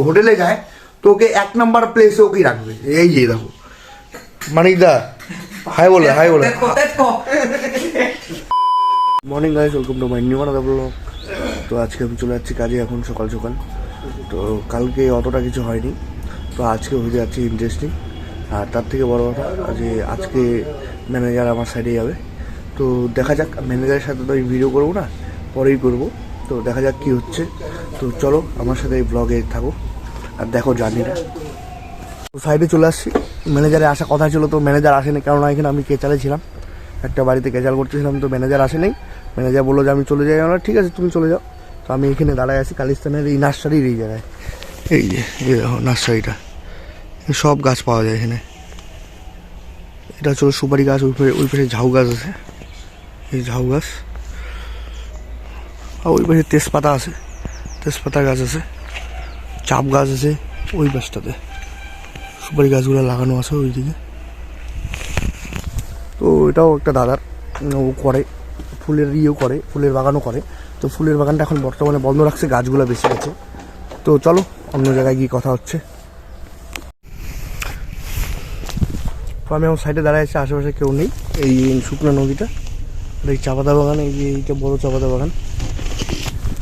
হোটেলে যায় তোকে 1 নাম্বার প্লেসে ওকেই রাখবে। এই যে দেখো মানিকদা হাই বলে morning guys, welcome to my new another blog. তো আজকে আমি চলে যাচ্ছি কাজে এখন সকাল সকাল। তো কালকে অতটা কিছু হয়নি, তো আজকে হয়ে যাচ্ছে ইন্টারেস্টিং। আর তার থেকে বড় কথা যে আজকে ম্যানেজার আমার সাইডে যাবে। তো দেখা যাক, ম্যানেজারের সাথে তো আমি ভিডিও করবো না, পরেই করব। তো দেখা যাক কী হচ্ছে। তো চলো আমার সাথে এই ব্লগে থাকো আর দেখো জার্নিটা। তো সাইডে চলে আসছি, ম্যানেজারে আসা কথা ছিল, তো ম্যানেজার আসেনি। কেননা এখানে আমি কেচালে ছিলাম, একটা বাড়িতে কেচাল করতেছিলাম, তো ম্যানেজার আসেনি। ম্যানেজার বললো যে আমি চলে যাই। আমরা ঠিক আছে তুমি চলে যাও। তো আমি এখানে দাঁড়ায় আছি কালিস্তানের এই নার্সারির এই জায়গায়। এই যে এই দেখো নার্সারিটা, সব গাছ পাওয়া যায় এখানে। এটা হচ্ছে সুপারি গাছ, ওই পাশে ঝাউ গাছ আছে, এই ঝাউ গাছ। আর ওই পাশে তেজপাতা আছে, তেজপাতা গাছ আছে, চাপ গাছ আছে ওই পাশটাতে। সুপারি গাছগুলো লাগানো আছে ওইদিকে। তো এটাও একটা দাদার, ও করে ফুলের করে, ফুলের বাগানও করে। তো ফুলের বাগানটা এখন বর্তমানে বন্ধ রাখছে, গাছগুলো বেশি আছে। তো চলো অন্য জায়গায় গিয়ে কথা হচ্ছে। তো আমি আমার সাইডে দাঁড়ায় আছি, আশেপাশে কেউ নেই। এই শুকনো নদীটা, এই চা পাতা বাগান, এই যে এইটা বড়ো চা পাতা বাগান।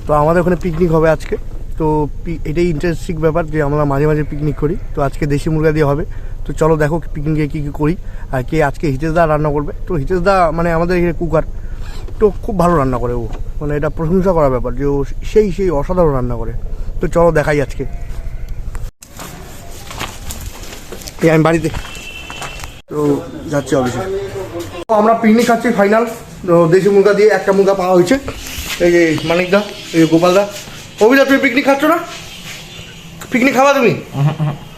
তো আমাদের ওখানে পিকনিক হবে আজকে। তো এটাই ইন্টারেস্টিং ব্যাপার যে আমরা মাঝে মাঝে পিকনিক করি। তো আজকে দেশি মুরগা দিয়ে হবে। তো চলো দেখো পিকনিকে কী কী করি। আর কে আজকে হিতেশদা রান্না করবে। তো হিতেশদা মানে আমাদের এখানে কুকার, তো খুব ভালো রান্না করে ও, মানে এটা প্রশংসা করার ব্যাপার যে ও সেই অসাধারণ রান্না করে। তো চলো দেখাই আজকে। আমি বাড়িতে তো যাচ্ছি অফিসে। তো আমরা পিকনিক খাচ্ছি ফাইনাল। দেশি মুরগা দিয়ে একটা মুরগা পাওয়া হয়েছে। এই যে মানিকদা, এই যে গোপালদা। অভিদা তুমি পিকনিক খাচ্ছ না? পিকনিক খাবা তুমি?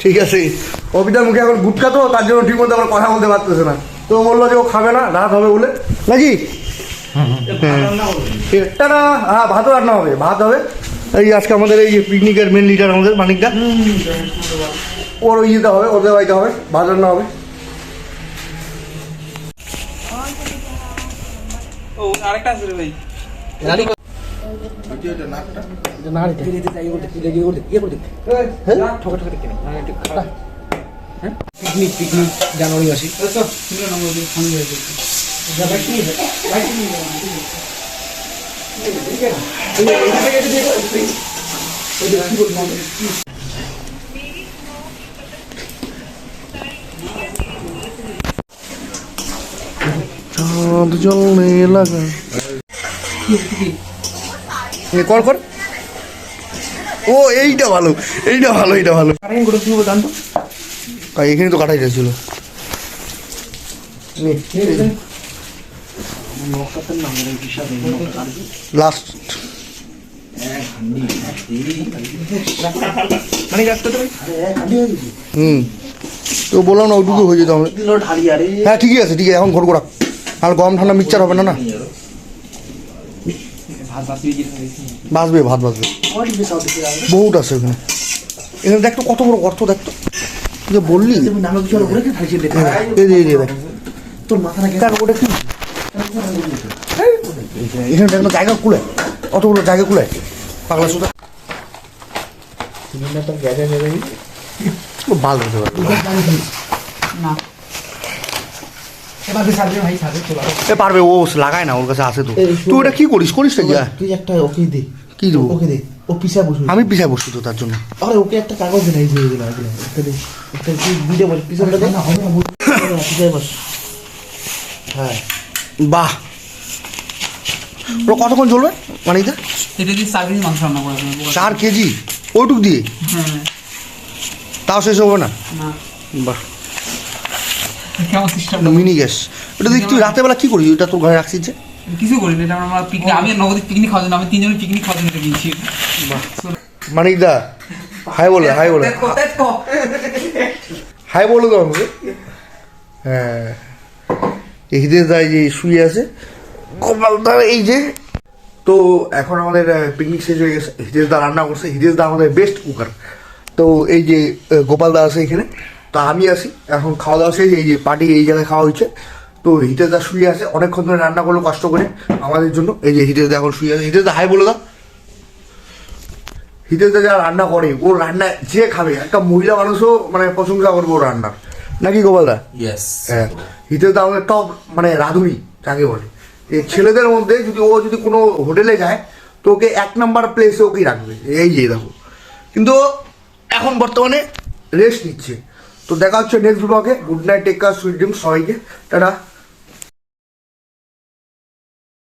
ঠিক আছে। অভিদার মুখে এখন গুটকা, তো তার জন্য ঠিক মতো আমার কথা বলতে পারতেছে না। তো বললো যে ও খাবে না, রাত হবে বলে নাকি। না, হ্যাঁ ভাতও রান্না হবে, ভাত হবে। এই আজকে আমাদের এই যে পিকনিকের মেন লিডার আমাদের মানিকদা, ওর ইয়েতে হবে, ওদের বাড়িতে হবে, ভাত রান্না হবে। আরেকটা আছে ভাই, পিকনিক জানুয়ারি আসি। চাঁদ জলনে লাগা কর কর। ও এইটা ভালো, এইটা ভালো, এইটা ভালো। এখানে তো কাটাই যাচ্ছিল। লাস্ট তো বললাম না ওইটুকু হয়ে যেত। হ্যাঁ ঠিকই আছে, ঠিক আছে। এখন ঘর করা আর গরম ঠান্ডা মিক্সচার হবে না। না বাঁচবে, ভাত বাঁচবে, বহুত আছে ওখানে। এখানে দেখতো কত বড় গর্ত, দেখতো যে বললি তোর মাথা ওটা কি এখানে দেখলো জায়গা কুলে, অতগুলো জায়গা কুলে পাগলা সুতা ভালো হতে পারবে। ও লাগায় না, ওর কাছে আছে। তো তুই ওটা কি করিস না? তুই একটা ওকে দে। কি দেবো? ওকে দে, ও পিছায় বসু। আমি পিছায় বসছি তো তার জন্য। আরে ওকে একটা কাগজ দে, এই দিয়ে দিলাম। একটা দে, একটা তুই ভিডিও বল, পিছনটা দে না, হবে না, পিছায় বস। হ্যাঁ বাহ, ওরা কতক্ষণ চলবে মানিকদা? এটা দিয়ে 4 কেজি মাংস রান্না করা যাবে। 4 কেজি ওইটুক দিয়ে? হ্যাঁ। তাও শেষ হবে না? না। বাহ, কেমন সিস্টেম? Mini gas. ওটা দেখ তুই রাতের বেলা কি করিস? ওটা তোর ঘরে রাখছিস যে? কিছু করি না, এটা আমরা পিকনিক, আমি নগদ পিকনিক খাওয়ার জন্য, আমি 3 জন পিকনিক খাওয়ার জন্য এটা কিনছি। বাহ, মানিকদা হাই বলে, হাই বলে, হাই বলে তো আমাকে। হ্যাঁ, এই হিতেশদা এই যে শুয়ে আছে, গোপালদা এই যে। তো এখন আমাদের পিকনিক শেষ হয়ে গেছে, হিতেশদা রান্না করছে। হিতেশদা আমাদের বেস্ট কুকার। তো এই যে গোপালদা আছে এখানে, তো আমি আসি এখন খাওয়া দাওয়া শেষ। এই যে পার্টি এই জায়গায় খাওয়া হচ্ছে। তো হিতেশদা শুয়ে আছে, অনেকক্ষণ ধরে রান্না করলো কষ্ট করে আমাদের জন্য। এই যে হিতেশদা এখন শুয়ে আছে। হিতেশদা হাই বলে দাও। হিতেশদা যা রান্না করে, ওর রান্না যে খাবে, একটা মহিলা মানুষও মানে প্রশংসা করবে ওর রান্নার, নাকি গোপালদা? ইয়েস। হ্যাঁ, হিতেশদা আমাদের টপ মানে রাঁধুনি যাকে বলে। এই ছেলেদের মধ্যে যদি ও যদি কোনো হোটেলে যায় তো ওকে 1 নাম্বার প্লেসে ওকেই রাখবে, এই যে দেখো। কিন্তু এখন বর্তমানে রেস্ট নিচ্ছে। তো দেখা হচ্ছে নেক্সট ব্লগে। Good night, take care, sweet dreams সবাইকে, টাটা।